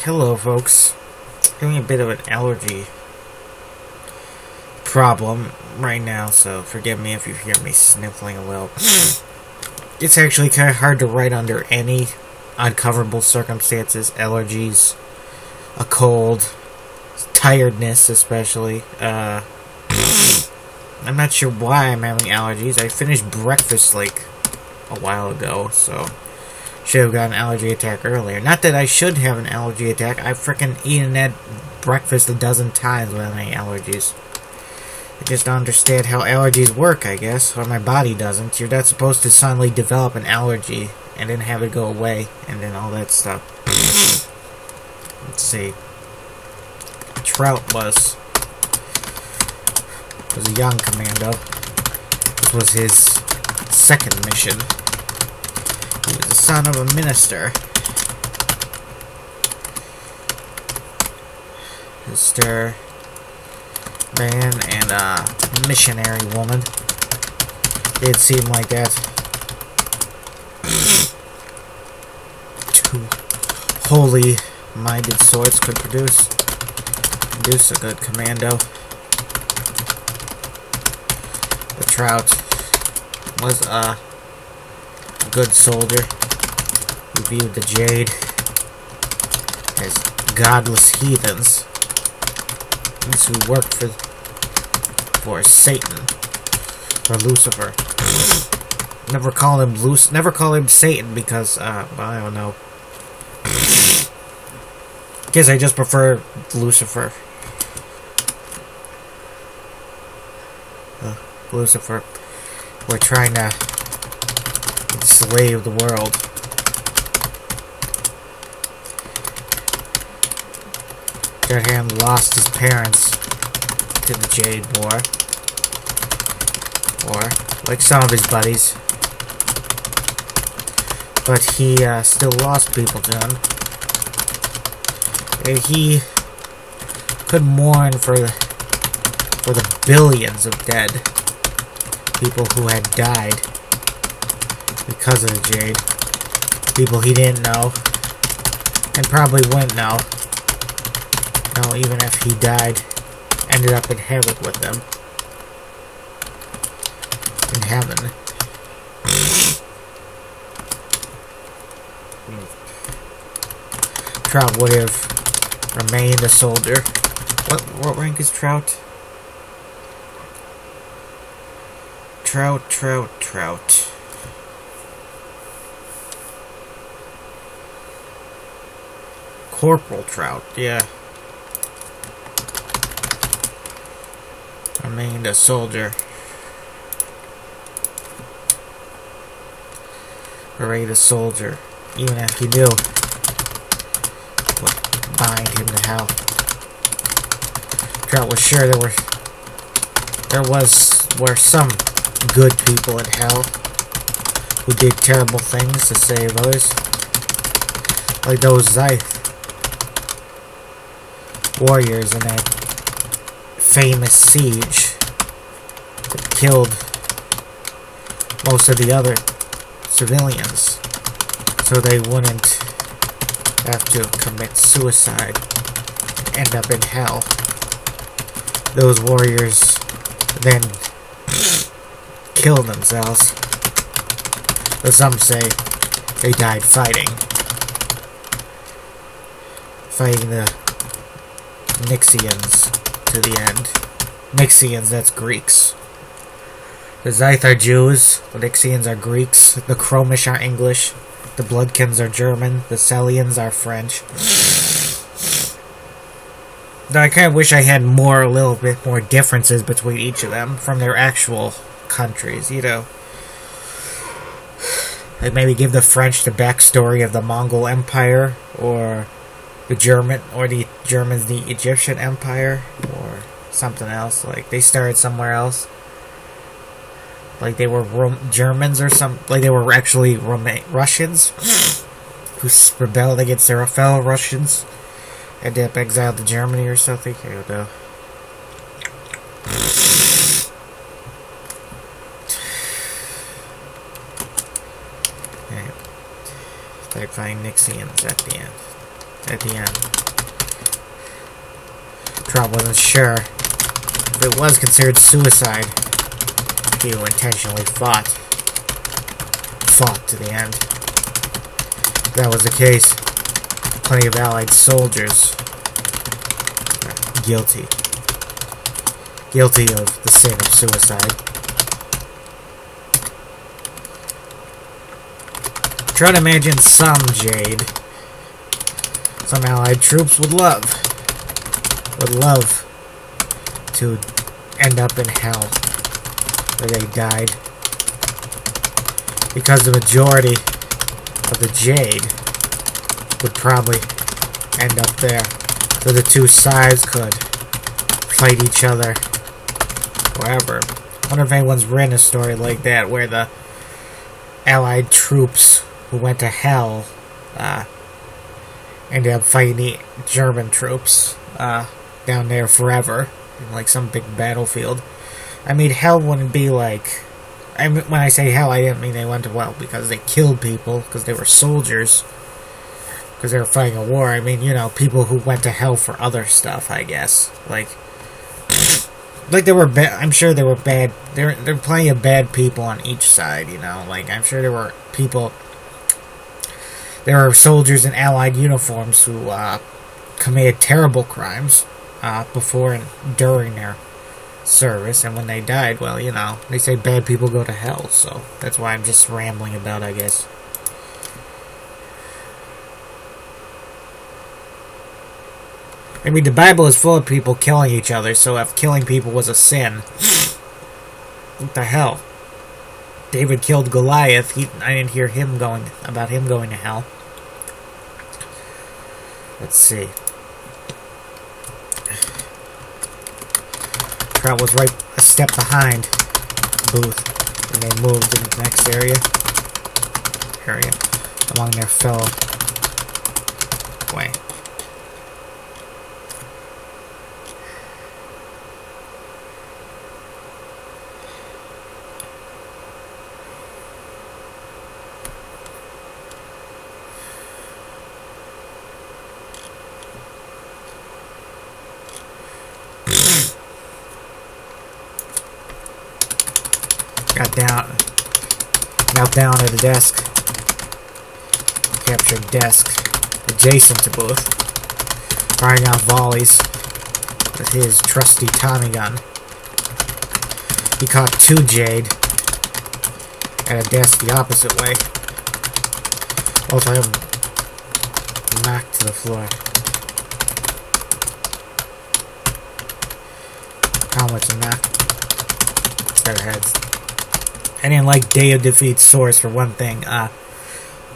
Hello, folks. Having a bit of an allergy problem right now, so forgive me if you hear me sniffling a little. It's actually kind of hard to write under any uncoverable circumstances. Allergies, a cold, tiredness especially. I'm not sure why I'm having allergies. I finished breakfast like a while ago, so should have got an allergy attack earlier. Not that I should have an allergy attack. I've freaking eaten that breakfast a dozen times without any allergies. I just don't understand how allergies work, I guess, or my body doesn't. You're not supposed to suddenly develop an allergy and then have it go away and then all that stuff. Let's see. Trout was a young commando. This was his second mission. He was the son of a minister. Mr. Man and a missionary woman. Did seem like that. Two holy-minded swords could produce a good commando. The Trout was a good soldier. He viewed the Jade as godless heathens. These who worked for Satan or Lucifer. Never call him Satan because I don't know. Guess I just prefer Lucifer. Lucifer. We're trying to enslave the world. Durham lost his parents to the Jade War. Or, like some of his buddies. But he still lost people to him. And he could mourn for the billions of dead people who had died because of the Jade. People he didn't know and probably wouldn't know. No, even if he died, ended up in heaven with them. In heaven. Trout would have remained a soldier. What rank is Trout? Trout. Corporal Trout, yeah. Remained a soldier. Remained a soldier, even if he knew what bind him to hell. Trout was sure there were some good people in hell who did terrible things to save others, like those Scythe warriors in that famous siege that killed most of the other civilians so they wouldn't have to commit suicide and end up in hell. Those warriors then killed themselves, but some say they died fighting the Nixians to the end. Nixians, that's Greeks. The Scythe are Jews, the Nixians are Greeks, the Chromish are English, the Bloodkins are German, the Selians are French. Now, I kind of wish I had a little bit more differences between each of them from their actual countries, you know. Like maybe give the French the backstory of the Mongol Empire, or the Germans the Egyptian Empire, or something else. Like they started somewhere else. Like they were Germans or like they were actually Russians who rebelled against their fellow Russians, ended up exiled to Germany or something. I don't know. Start finding Nixians at the end. at the end. Trump wasn't sure if it was considered suicide. He intentionally fought to the end. If that was the case, plenty of Allied soldiers are guilty of the sin of suicide. Try to imagine some Allied troops would love to end up in hell where they died, because the majority of the Jade would probably end up there, so the two sides could fight each other forever. I wonder if anyone's written a story like that where the Allied troops who went to hell ended up fighting the German troops down there forever in like some big battlefield. I mean, hell wouldn't be like... when I say hell, I didn't mean they went to hell because they killed people, because they were soldiers, because they were fighting a war. I mean, you know, people who went to hell for other stuff, I guess. Like there were I'm sure there were bad... There were plenty of bad people on each side, you know? Like, I'm sure there were people... There were soldiers in Allied uniforms who committed terrible crimes before and during their service, and when they died, well, you know, they say bad people go to hell, so that's why I'm just rambling about, I guess. I mean, the Bible is full of people killing each other, so if killing people was a sin, what the hell? David killed Goliath. I didn't hear about him going to hell. Let's see. Trout was right a step behind Booth, and they moved in the next area among their fellow way. Knelt down at a desk. Captured desk adjacent to Booth, firing out volleys with his trusty Tommy gun. He caught two Jade at a desk the opposite way. Both of them knocked to the floor. Helmets and knocked instead of heads. I didn't like Day of Defeat's source for one thing.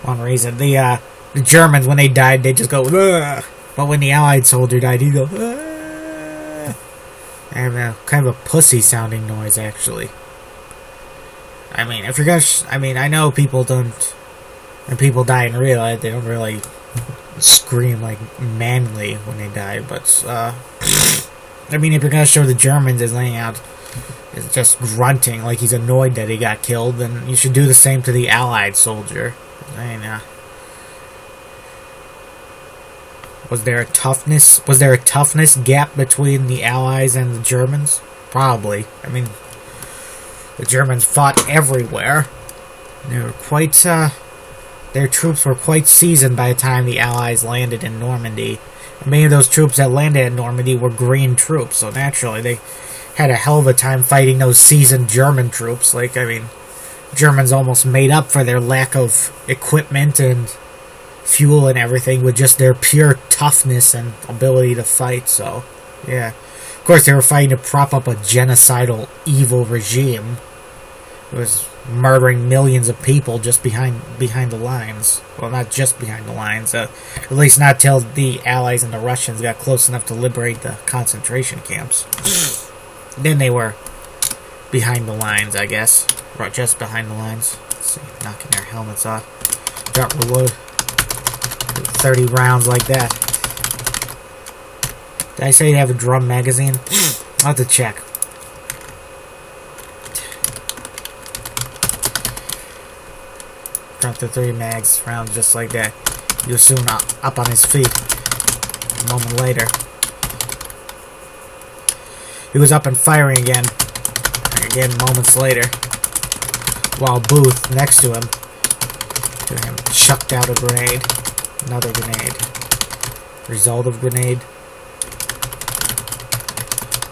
One reason. The Germans, when they died, they just go, ugh. But when the Allied soldier died, he'd go, ugh. And kind of a pussy sounding noise, actually. I mean, if you're gonna, I know people don't, when people die in real life, they don't really scream like manly when they die, but, I mean, if you're gonna show the Germans as laying out, is just grunting like he's annoyed that he got killed, then you should do the same to the Allied soldier. I mean, was there a toughness gap between the Allies and the Germans? Probably. I mean, the Germans fought everywhere. They were quite, their troops were quite seasoned by the time the Allies landed in Normandy. And many of those troops that landed in Normandy were green troops, so naturally they had a hell of a time fighting those seasoned German troops. Like, I mean, Germans almost made up for their lack of equipment and fuel and everything with just their pure toughness and ability to fight, so, yeah. Of course, they were fighting to prop up a genocidal, evil regime. It was murdering millions of people just behind the lines. Well, not just behind the lines, at least not till the Allies and the Russians got close enough to liberate the concentration camps. Then they were behind the lines, I guess. Right, just behind the lines. Let's see, knocking their helmets off. Drop reload. 30 rounds like that. Did I say they have a drum magazine? I'll have to check. Drop the 3 mags rounds just like that. He was soon up on his feet. A moment later, he was up and firing again. Again, moments later, while Booth, next to him, chucked out a grenade. Another grenade. Result of grenade.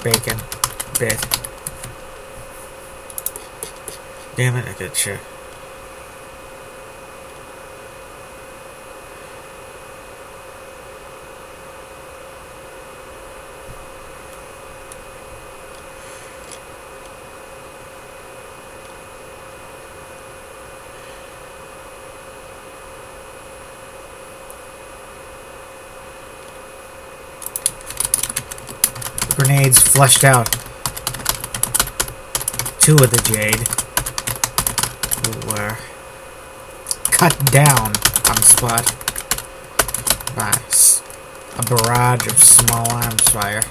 Bacon. Bit. Damn it, I could check. Grenades flushed out. Two of the Jade who were cut down on the spot by a barrage of small arms fire.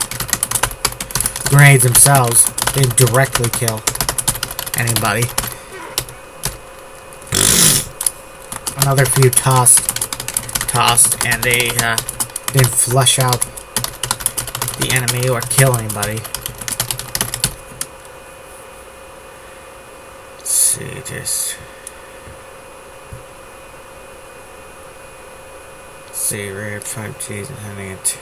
The grenades themselves didn't directly kill anybody. Another few tossed, and they didn't flush out the enemy or kill anybody. Let's see, just see, rare 5Gs and hunting it.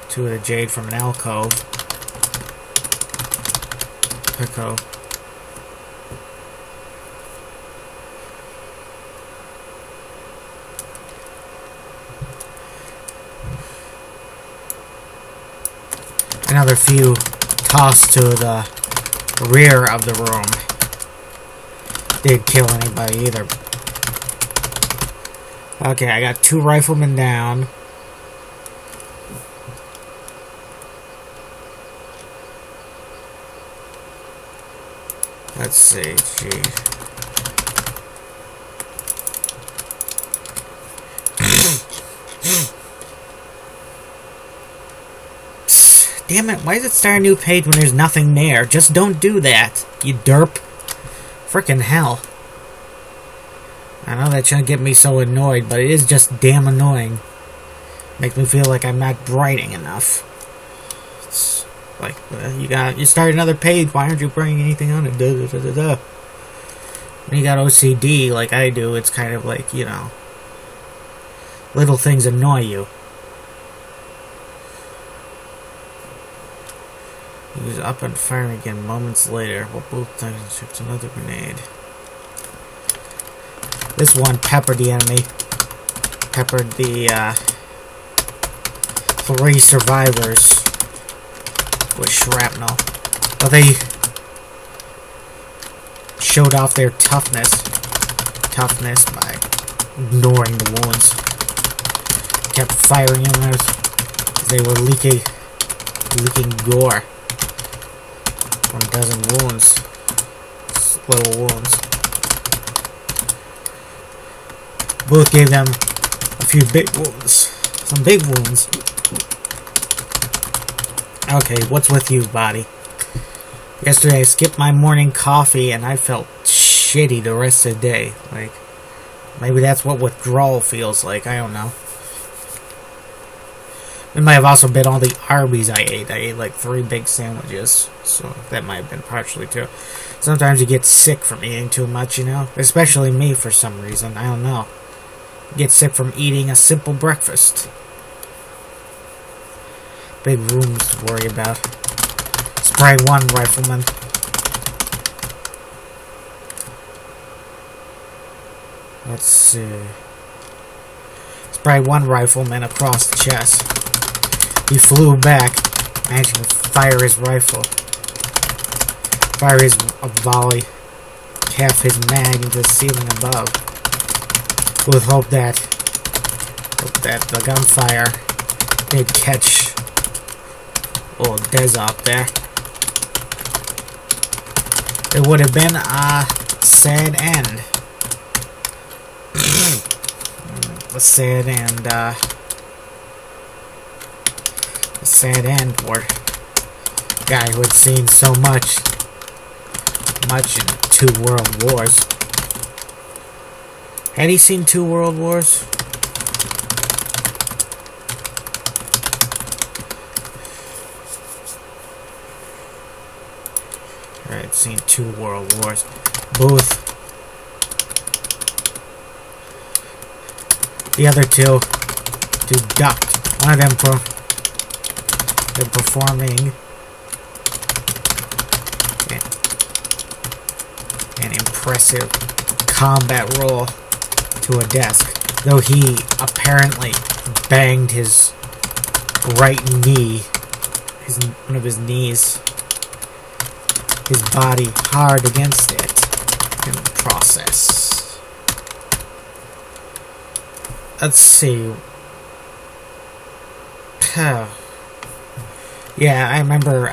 Two of the Jade from an alcove. Pico. Another few tossed to the rear of the room. Didn't kill anybody either. Okay, I got 2 riflemen down. Let's see, gee. Damn it, why does it start a new page when there's nothing there? Just don't do that, you derp. Frickin' hell. I know that shouldn't get me so annoyed, but it is just damn annoying. Makes me feel like I'm not writing enough. It's like, you start another page, why aren't you bringing anything on it? When you got OCD, like I do, it's kind of like, you know, little things annoy you. He was up and firing again moments later, while both times shoots another grenade. This one peppered the enemy. Peppered the 3 survivors with shrapnel. But they showed off their toughness by ignoring the wounds. Kept firing them as they were leaking gore. 1 dozen wounds. Little wounds. Both gave them a few big wounds. Some big wounds. Okay, what's with you, body? Yesterday I skipped my morning coffee and I felt shitty the rest of the day. Like, maybe that's what withdrawal feels like. I don't know. It might have also been all the Arby's I ate. I ate like 3 big sandwiches. So that might have been partially too. Sometimes you get sick from eating too much, you know? Especially me for some reason. I don't know. Get sick from eating a simple breakfast. Big rooms to worry about. Spray 1 rifleman. Let's see. Spray 1 rifleman across the chest. He flew back, managing to fire his rifle. Fire his volley. Calf his mag into the ceiling above. With hope that the gunfire did catch old Dez up there. It would have been a sad end. A sad end for a guy who had seen so much in 2 world wars. Had he seen 2 world wars? seen 2 world wars. Both. The other two deduct. One of them they're performing an impressive combat roll to a desk, though he apparently banged his right knee, one of his knees, his body hard against it in the process. Let's see. Yeah, I remember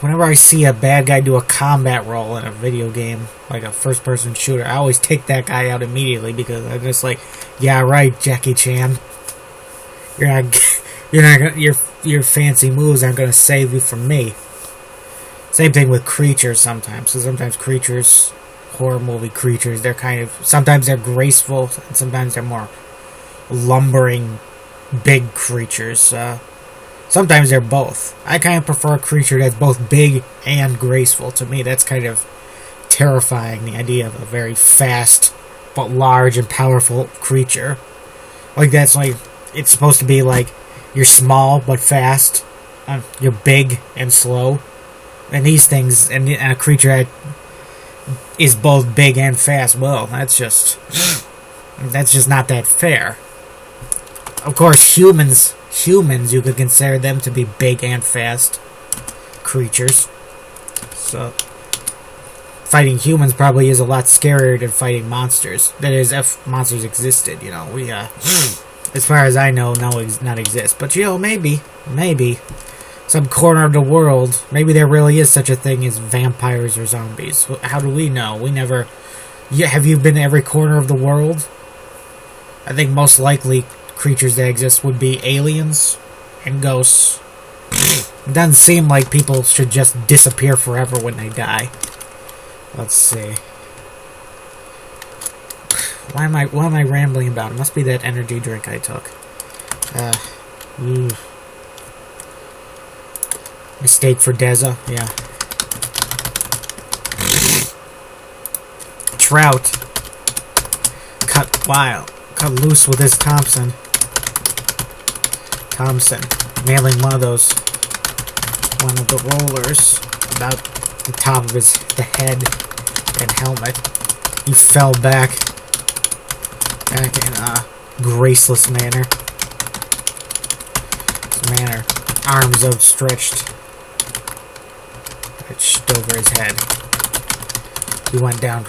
whenever I see a bad guy do a combat roll in a video game, like a first-person shooter, I always take that guy out immediately because I'm just like, yeah, right, Jackie Chan. Your fancy moves aren't gonna save you from me. Same thing with creatures sometimes. So sometimes creatures, horror movie creatures, sometimes they're graceful, and sometimes they're more lumbering, big creatures. Sometimes they're both. I kind of prefer a creature that's both big and graceful. To me, that's kind of terrifying, the idea of a very fast but large and powerful creature. It's supposed to be like you're small but fast, you're big and slow. And these things, and a creature that is both big and fast, well, that's just not that fair. Of course, humans, you could consider them to be big and fast creatures. So, fighting humans probably is a lot scarier than fighting monsters. That is, if monsters existed, we, as far as I know, not exist. But, maybe, some corner of the world, maybe there really is such a thing as vampires or zombies. How do we know? We never... have you been to every corner of the world? I think most likely creatures that exist would be aliens and ghosts. It doesn't seem like people should just disappear forever when they die. Let's see. What am I rambling about? It must be that energy drink I took. Mistake for Deza, yeah. Trout cut loose with his Thompson, nailing one of the rollers about the top of the head and helmet. He fell back in a graceless manner. Arms outstretched, over his head. He went down.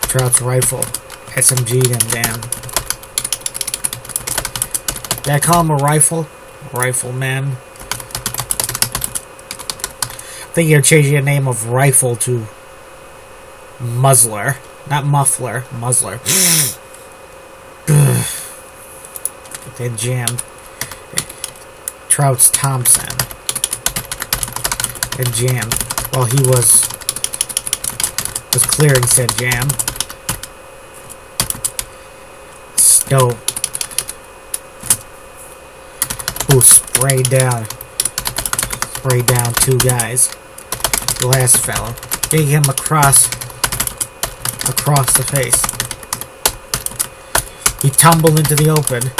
Trout's rifle SMG'd him down. Did I call him a rifle? Rifleman. I think you're changing the name of rifle to muzzler. Not muffler, muzzler. They jammed. Trout's Thompson. And jammed while he was clearing said jam. Stove. Who sprayed down 2 guys. The last fellow. Hitting him across the face. He tumbled into the open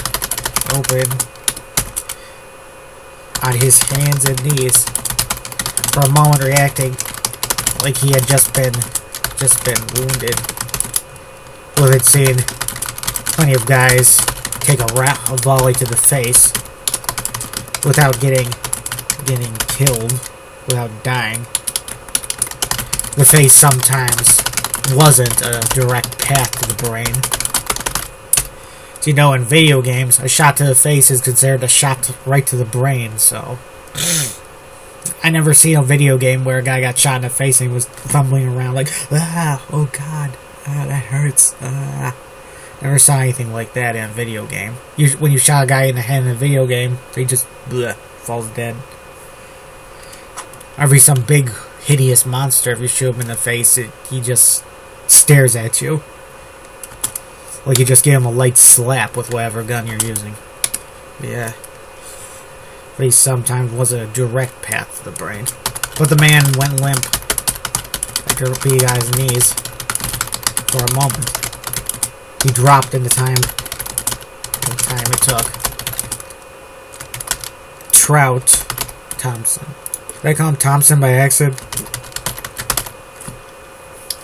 on his hands and knees, for a moment reacting like he had just been wounded. We had seen plenty of guys take a volley to the face without getting killed, without dying. The face sometimes wasn't a direct path to the brain. So, in video games, a shot to the face is considered a shot right to the brain, so... I never seen a video game where a guy got shot in the face and he was fumbling around like, oh god, that hurts, Never saw anything like that in a video game. When you shot a guy in the head in a video game, he just, falls dead. Or if he's some big, hideous monster, if you shoot him in the face, he just stares at you. Like you just gave him a light slap with whatever gun you're using. Yeah. At least sometimes wasn't a direct path to the brain. But the man went limp after being on his knees for a moment. He dropped in the time it took. Trout Thompson. Did I call him Thompson by accident?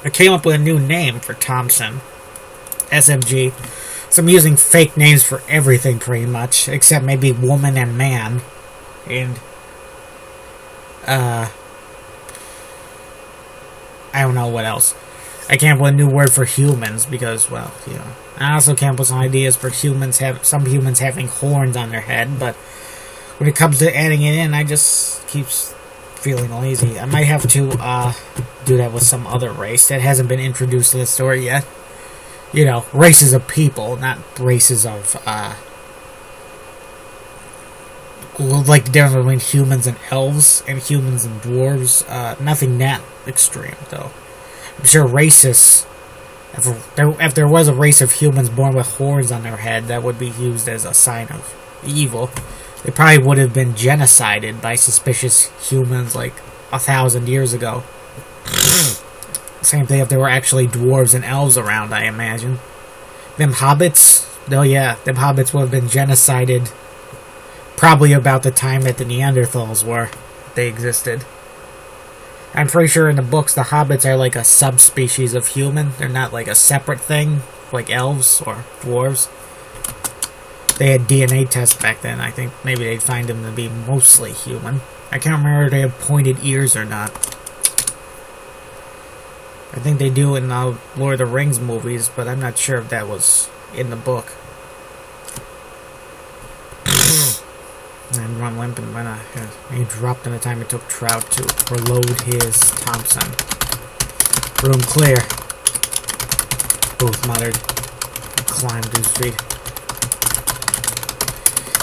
I came up with a new name for Thompson. SMG. So I'm using fake names for everything pretty much, except maybe woman and man. And I don't know what else. I came up with a new word for humans because, well, you know. I also came up with some ideas for some humans having horns on their head, but when it comes to adding it in, I just keep feeling lazy. I might have to do that with some other race that hasn't been introduced to the story yet. You know, races of people, not races of, like the difference between humans and elves and humans and dwarves. Nothing that extreme, though. I'm sure racists, if there was a race of humans born with horns on their head, that would be used as a sign of evil. They probably would have been genocided by suspicious humans like 1,000 years ago. Same thing if there were actually dwarves and elves around, I imagine. Them hobbits? Oh yeah, them hobbits would have been genocided probably about the time that the Neanderthals were. They existed. I'm pretty sure in the books the hobbits are like a subspecies of human. They're not like a separate thing, like elves or dwarves. They had DNA tests back then. I think maybe they'd find them to be mostly human. I can't remember if they have pointed ears or not. I think they do in the Lord of the Rings movies, but I'm not sure if that was in the book. And run limp and went he dropped in the time it took Trout to reload his Thompson. Room clear. Booth muttered. He climbed to his feet.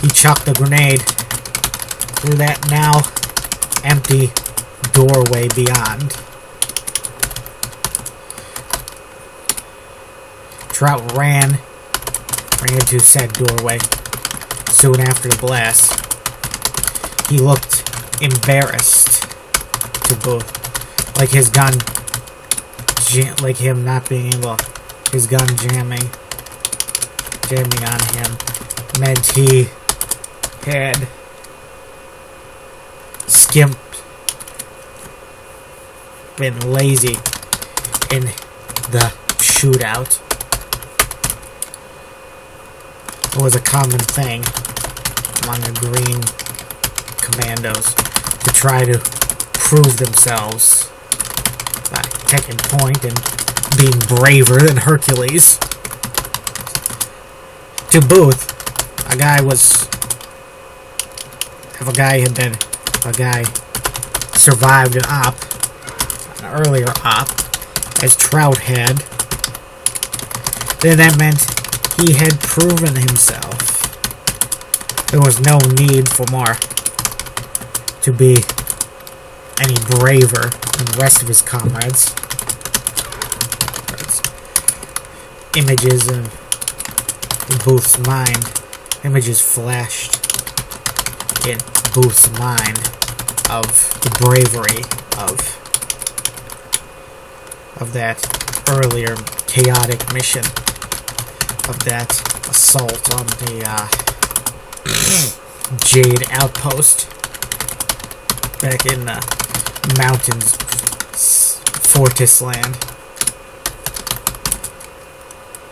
He chucked the grenade through that now empty doorway beyond. Trout ran into said doorway soon after the blast. He looked embarrassed to Booth, like his gun, like him not being able, his gun jamming on him meant he had been lazy in the shootout. It was a common thing among the Green Commandos to try to prove themselves by taking point and being braver than Hercules. To Booth, a guy survived an earlier op, as Trout had, then that meant he had proven himself. There was no need for more to be any braver than the rest of his comrades. Images in Booth's mind. Images flashed in Booth's mind of the bravery of that earlier chaotic mission, of that assault on the Jade Outpost back in the mountains, Fortis land.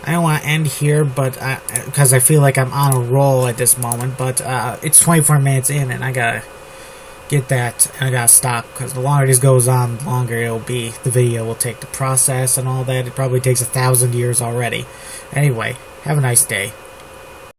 I don't want to end here, but because I feel like I'm on a roll at this moment, but it's 24 minutes in, and I gotta get that, and I gotta stop, because the longer this goes on, the longer the video will take to process and all that. It probably takes 1,000 years already. Anyway, have a nice day.